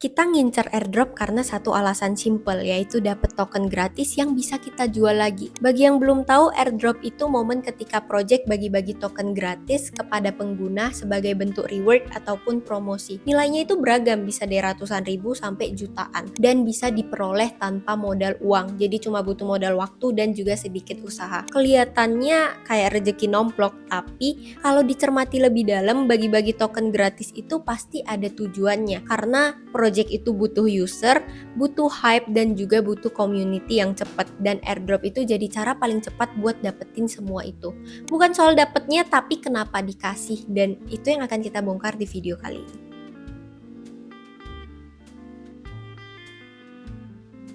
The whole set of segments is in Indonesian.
Kita ngincer airdrop karena satu alasan simple, yaitu dapat token gratis yang bisa kita jual lagi. Bagi yang belum tahu, airdrop itu momen ketika project bagi-bagi token gratis kepada pengguna sebagai bentuk reward ataupun promosi. Nilainya itu beragam, bisa dari ratusan ribu sampai jutaan, dan bisa diperoleh tanpa modal uang. Jadi cuma butuh modal waktu dan juga sedikit usaha. Kelihatannya kayak rezeki nomplok, tapi kalau dicermati lebih dalam, bagi-bagi token gratis itu pasti ada tujuannya. Karena project itu butuh user, butuh hype, dan juga butuh community yang cepat. Dan airdrop itu jadi cara paling cepat buat dapetin semua itu. Bukan soal dapetnya, tapi kenapa dikasih. Dan itu yang akan kita bongkar di video kali ini.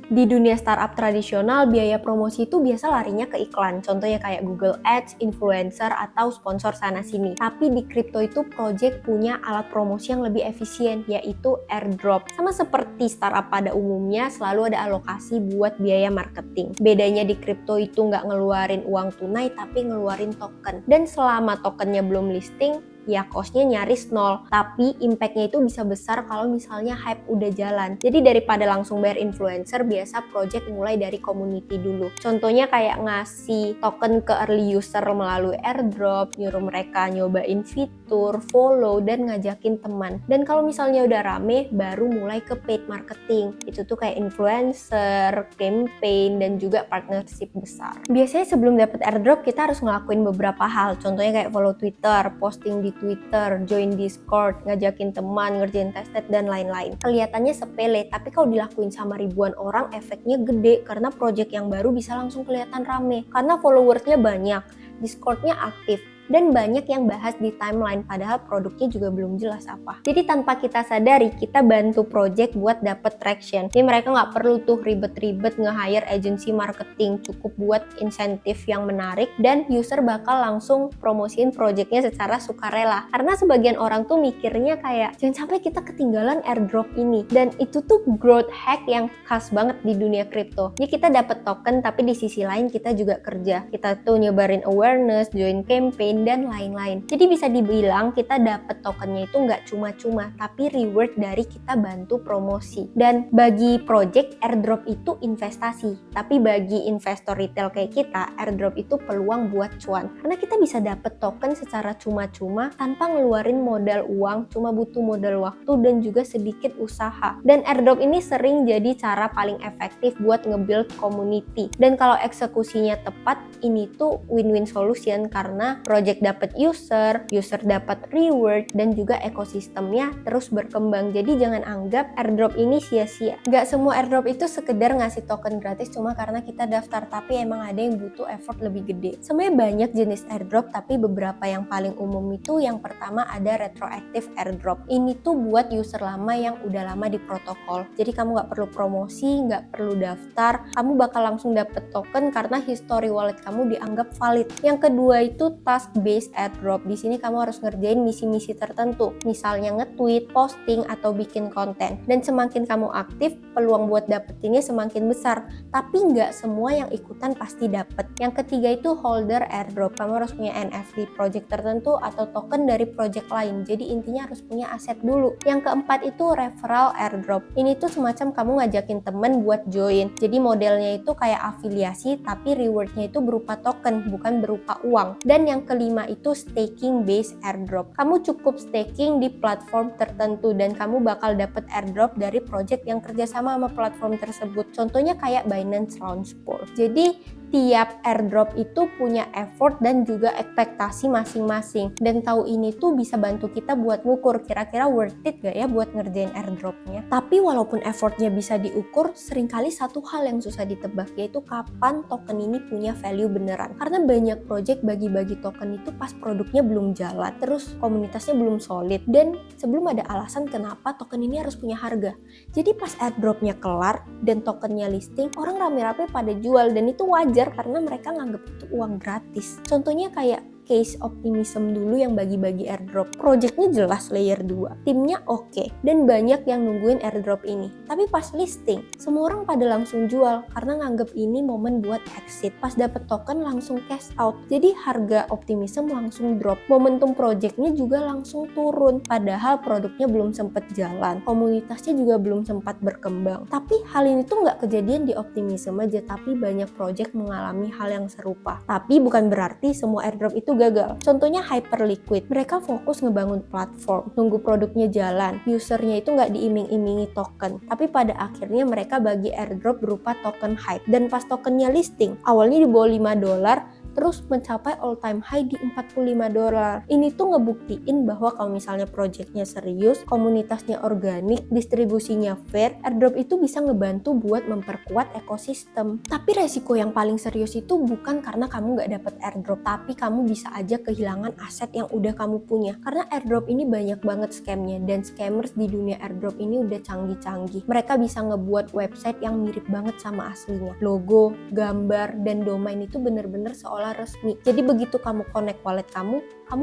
Di dunia startup tradisional, biaya promosi itu biasa larinya ke iklan. Contohnya kayak Google Ads, influencer, atau sponsor sana-sini. Tapi di crypto itu project punya alat promosi yang lebih efisien, yaitu airdrop. Sama seperti startup pada umumnya, selalu ada alokasi buat biaya marketing. Bedanya di crypto itu nggak ngeluarin uang tunai, tapi ngeluarin token. Dan selama tokennya belum listing, ya cost-nya nyaris nol, tapi impact-nya itu bisa besar kalau misalnya hype udah jalan. Jadi daripada langsung bayar influencer, biasa project mulai dari community dulu. Contohnya kayak ngasih token ke early user melalui airdrop, nyuruh mereka nyobain fitur, follow, dan ngajakin teman. Dan kalau misalnya udah rame, baru mulai ke paid marketing. Itu tuh kayak influencer, campaign, dan juga partnership besar. Biasanya sebelum dapat airdrop, kita harus ngelakuin beberapa hal. Contohnya kayak follow Twitter, posting di Twitter, join Discord, ngajakin teman, ngerjain tested, dan lain-lain. Kelihatannya sepele, tapi kalau dilakuin sama ribuan orang, efeknya gede karena project yang baru bisa langsung kelihatan rame. Karena followersnya banyak, Discordnya aktif, dan banyak yang bahas di timeline, padahal produknya juga belum jelas apa. Jadi tanpa kita sadari, kita bantu project buat dapet traction. Jadi mereka nggak perlu tuh ribet-ribet nge-hire agency marketing, cukup buat insentif yang menarik, dan user bakal langsung promosiin projectnya secara sukarela. Karena sebagian orang tuh mikirnya kayak, jangan sampai kita ketinggalan airdrop ini. Dan itu tuh growth hack yang khas banget di dunia kripto. Jadi kita dapet token, tapi di sisi lain kita juga kerja. Kita tuh nyebarin awareness, join campaign, dan lain-lain. Jadi bisa dibilang kita dapat tokennya itu nggak cuma-cuma, tapi reward dari kita bantu promosi. Dan bagi project, airdrop itu investasi. Tapi bagi investor retail kayak kita, airdrop itu peluang buat cuan. Karena kita bisa dapat token secara cuma-cuma tanpa ngeluarin modal uang, cuma butuh modal waktu dan juga sedikit usaha. Dan airdrop ini sering jadi cara paling efektif buat nge-build community. Dan kalau eksekusinya tepat, ini tuh win-win solution karena project dapat user dapat reward, dan juga ekosistemnya terus berkembang. Jadi jangan anggap airdrop ini sia-sia. Gak semua airdrop itu sekedar ngasih token gratis cuma karena kita daftar, tapi emang ada yang butuh effort lebih gede. Sebenarnya banyak jenis airdrop, tapi beberapa yang paling umum itu yang pertama ada retroactive airdrop. Ini tuh buat user lama yang udah lama di protokol. Jadi kamu gak perlu promosi, gak perlu daftar, kamu bakal langsung dapet token karena history wallet kamu dianggap valid. Yang kedua itu task based airdrop. Di sini kamu harus ngerjain misi-misi tertentu, misalnya nge-tweet, posting, atau bikin konten. Dan semakin kamu aktif, peluang buat dapetinnya semakin besar. Tapi nggak semua yang ikutan pasti dapet. Yang ketiga itu holder airdrop. Kamu harus punya NFT project tertentu atau token dari project lain. Jadi intinya harus punya aset dulu. Yang keempat itu referral airdrop. Ini tuh semacam kamu ngajakin temen buat join. Jadi modelnya itu kayak afiliasi, tapi rewardnya itu berupa token, bukan berupa uang. Dan yang kelima itu staking based airdrop. Kamu cukup staking di platform tertentu dan kamu bakal dapet airdrop dari project yang kerjasama sama platform tersebut. Contohnya kayak Binance Launch Pool. Jadi tiap airdrop itu punya effort dan juga ekspektasi masing-masing. Dan tahu ini tuh bisa bantu kita buat ngukur kira-kira worth it gak ya buat ngerjain airdropnya. Tapi walaupun effortnya bisa diukur, seringkali satu hal yang susah ditebak, yaitu kapan token ini punya value beneran. Karena banyak project bagi-bagi token itu pas produknya belum jalan, terus komunitasnya belum solid, dan sebelum ada alasan kenapa token ini harus punya harga. Jadi pas airdropnya kelar dan tokennya listing, orang rame-rame pada jual, dan itu wajar karena mereka nganggap itu uang gratis. Contohnya kayak case optimism dulu yang bagi-bagi airdrop. Projectnya jelas layer 2, timnya oke, dan banyak yang nungguin airdrop ini. Tapi pas listing, semua orang pada langsung jual karena nganggep ini momen buat exit. Pas dapet token langsung cash out, jadi harga optimism langsung drop. Momentum projectnya juga langsung turun, padahal produknya belum sempat jalan, komunitasnya juga belum sempat berkembang. Tapi hal ini tuh nggak kejadian di optimism aja, tapi banyak project mengalami hal yang serupa. Tapi bukan berarti semua airdrop itu gagal. Contohnya Hyperliquid, mereka fokus ngebangun platform, nunggu produknya jalan, usernya itu nggak diiming-imingi token, tapi pada akhirnya mereka bagi airdrop berupa token Hype. Dan pas tokennya listing, awalnya di bawah $5, terus mencapai all time high di $45. Ini tuh ngebuktiin bahwa kalau misalnya projectnya serius, komunitasnya organik, distribusinya fair, airdrop itu bisa ngebantu buat memperkuat ekosistem. Tapi resiko yang paling serius itu bukan karena kamu nggak dapet airdrop, tapi kamu bisa aja kehilangan aset yang udah kamu punya. Karena airdrop ini banyak banget scamnya, dan scammers di dunia airdrop ini udah canggih-canggih. Mereka bisa ngebuat website yang mirip banget sama aslinya. Logo, gambar, dan domain itu bener-bener seolah resmi. Jadi begitu kamu connect wallet kamu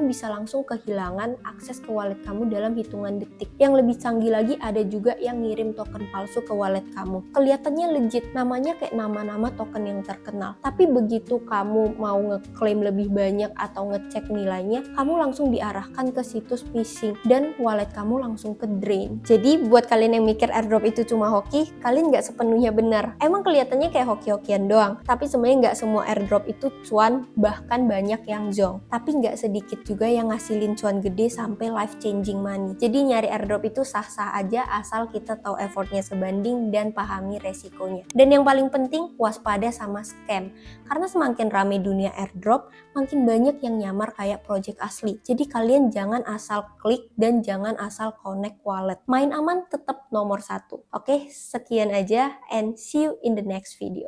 bisa langsung kehilangan akses ke wallet kamu dalam hitungan detik. Yang lebih canggih lagi, ada juga yang ngirim token palsu ke wallet kamu. Kelihatannya legit, namanya kayak nama-nama token yang terkenal. Tapi begitu kamu mau ngeklaim lebih banyak atau ngecek nilainya, kamu langsung diarahkan ke situs phishing dan wallet kamu langsung ke drain. Jadi buat kalian yang mikir airdrop itu cuma hoki, kalian nggak sepenuhnya benar. Emang kelihatannya kayak hoki-hokian doang, tapi sebenarnya nggak semua airdrop itu cuan, bahkan banyak yang zonk. Tapi nggak sedikit juga yang ngasilin cuan gede sampai life changing money. Jadi nyari airdrop itu sah-sah aja asal kita tahu effortnya sebanding dan pahami resikonya. Dan yang paling penting, waspada sama scam. Karena semakin rame dunia airdrop, makin banyak yang nyamar kayak project asli. Jadi kalian jangan asal klik dan jangan asal connect wallet. Main aman tetap nomor 1. Oke, sekian aja and see you in the next video.